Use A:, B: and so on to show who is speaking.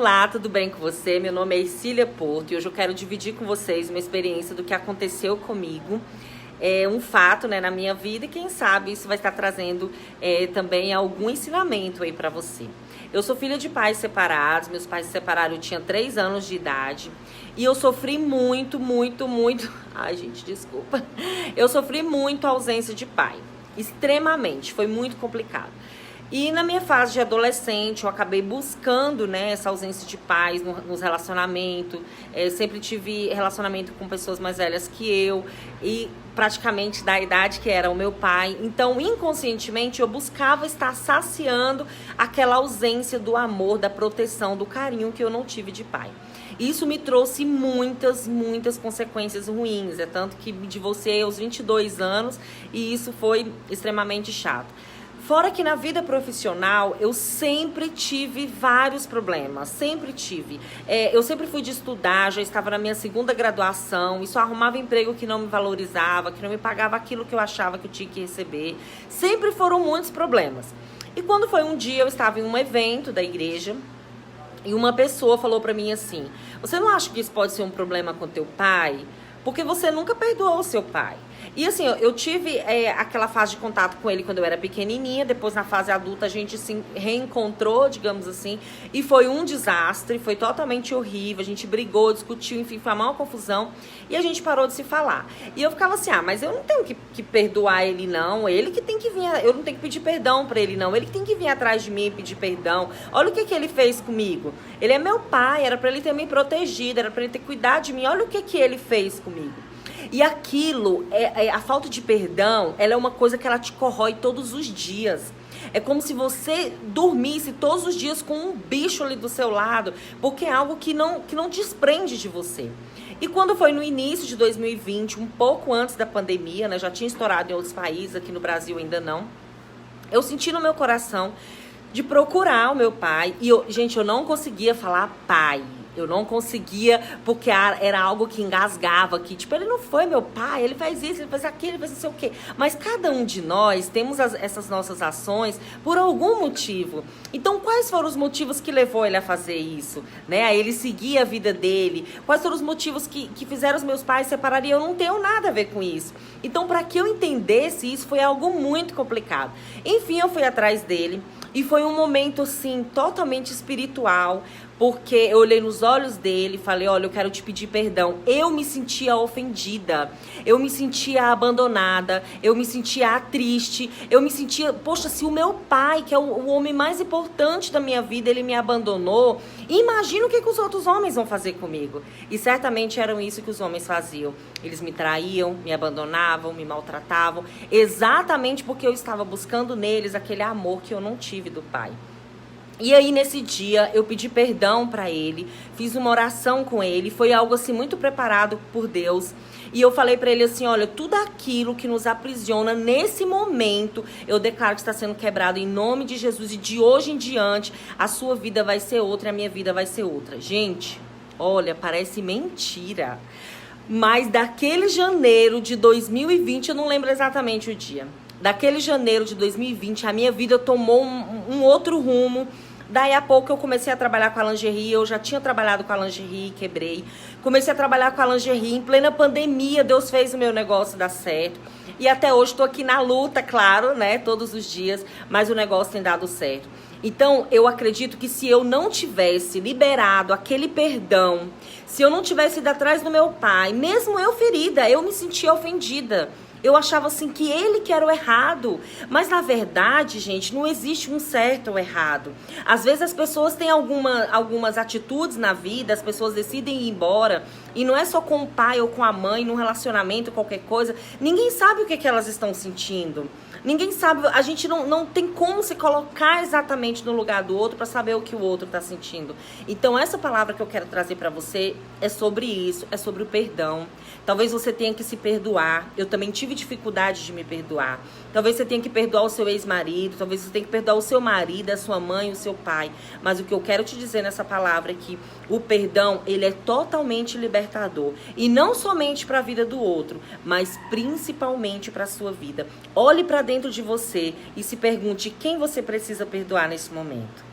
A: Olá, tudo bem com você? Meu nome é Ercília Porto e hoje eu quero dividir com vocês uma experiência do que aconteceu comigo. É um fato, né, na minha vida, e quem sabe isso vai estar trazendo também algum ensinamento aí pra você. Eu sou filha de pais separados, meus pais se separaram, eu tinha 3 anos de idade e eu sofri muito. Ai, gente, desculpa. Eu sofri muito a ausência de pai, extremamente, foi muito complicado. E na minha fase de adolescente, eu acabei buscando, né, essa ausência de pais nos relacionamentos. Eu sempre tive relacionamento com pessoas mais velhas que eu e praticamente da idade que era o meu pai. Então, inconscientemente, eu buscava estar saciando aquela ausência do amor, da proteção, do carinho que eu não tive de pai. Isso me trouxe muitas consequências ruins. É tanto que me divorciei aos 22 anos e isso foi extremamente chato. Fora que na vida profissional eu sempre tive vários problemas, sempre tive. Eu sempre fui de estudar, já estava na minha 2ª graduação, e só arrumava emprego que não me valorizava, que não me pagava aquilo que eu achava que eu tinha que receber. Sempre foram muitos problemas. E quando foi um dia, eu estava em um evento da igreja, e uma pessoa falou pra mim assim: você não acha que isso pode ser um problema com teu pai? Porque você nunca perdoou o seu pai. E assim, eu tive aquela fase de contato com ele quando eu era pequenininha. Depois, na fase adulta, a gente se reencontrou, digamos assim. E foi um desastre, foi totalmente horrível. A gente brigou, discutiu, enfim, foi uma maior confusão. E a gente parou de se falar. E eu ficava assim, mas eu não tenho que perdoar ele, não. Ele que tem que vir, eu não tenho que pedir perdão pra ele, não. Ele que tem que vir atrás de mim e pedir perdão. Olha o que ele fez comigo. Ele é meu pai, era pra ele ter me protegido, era pra ele ter cuidado de mim. Olha o que ele fez comigo. E aquilo, a falta de perdão, ela é uma coisa que ela te corrói todos os dias. É como se você dormisse todos os dias com um bicho ali do seu lado, porque é algo que não desprende de você. E quando foi no início de 2020, um pouco antes da pandemia, né, já tinha estourado em outros países, aqui no Brasil ainda não, eu senti no meu coração de procurar o meu pai. E, gente, eu não conseguia falar pai. Eu não conseguia, porque era algo que engasgava, que tipo, ele não foi meu pai, ele faz isso, ele faz aquilo, ele faz não sei o quê. Mas cada um de nós temos essas nossas ações por algum motivo. Então, quais foram os motivos que levou ele a fazer isso? Né? A ele seguir a vida dele? Quais foram os motivos que fizeram os meus pais separarem? Eu não tenho nada a ver com isso. Então, para que eu entendesse isso, foi algo muito complicado. Enfim, eu fui atrás dele. E foi um momento, assim, totalmente espiritual, porque eu olhei nos olhos dele e falei: olha, eu quero te pedir perdão. Eu me sentia ofendida, eu me sentia abandonada, eu me sentia triste, eu me sentia, poxa, se o meu pai, que é o homem mais importante da minha vida, ele me abandonou, imagina o que os outros homens vão fazer comigo. E certamente eram isso que os homens faziam. Eles me traíam, me abandonavam, me maltratavam, exatamente porque eu estava buscando neles aquele amor que eu não tive do pai. E aí, nesse dia, eu pedi perdão pra ele, fiz uma oração com ele, foi algo assim muito preparado por Deus. E eu falei pra ele assim: olha, tudo aquilo que nos aprisiona nesse momento, eu declaro que está sendo quebrado em nome de Jesus. E de hoje em diante, a sua vida vai ser outra e a minha vida vai ser outra. Gente, olha, parece mentira, mas daquele janeiro de 2020, eu não lembro exatamente o dia, daquele janeiro de 2020, a minha vida tomou um outro rumo. Daí a pouco eu comecei a trabalhar com a lingerie, eu já tinha trabalhado com a lingerie, quebrei. Comecei a trabalhar com a lingerie em plena pandemia, Deus fez o meu negócio dar certo. E até hoje estou aqui na luta, claro, né, todos os dias, mas o negócio tem dado certo. Então, eu acredito que se eu não tivesse liberado aquele perdão, se eu não tivesse ido atrás do meu pai, mesmo eu ferida, eu me sentia ofendida. Eu achava assim que ele que era o errado. Mas na verdade, gente, não existe um certo ou errado. Às vezes as pessoas têm algumas atitudes na vida, as pessoas decidem ir embora. E não é só com o pai ou com a mãe, num relacionamento, qualquer coisa. Ninguém sabe o que elas estão sentindo. Ninguém sabe, a gente não tem como se colocar exatamente no lugar do outro para saber o que o outro está sentindo. Então essa palavra que eu quero trazer para você é sobre isso, é sobre o perdão. Talvez você tenha que se perdoar. Eu também tive dificuldade de me perdoar. Talvez você tenha que perdoar o seu ex-marido, talvez você tenha que perdoar o seu marido, a sua mãe, o seu pai. Mas o que eu quero te dizer nessa palavra é que o perdão, ele é totalmente libertador. E não somente para a vida do outro, mas principalmente para a sua vida. Olhe para dentro de você e se pergunte quem você precisa perdoar nesse momento.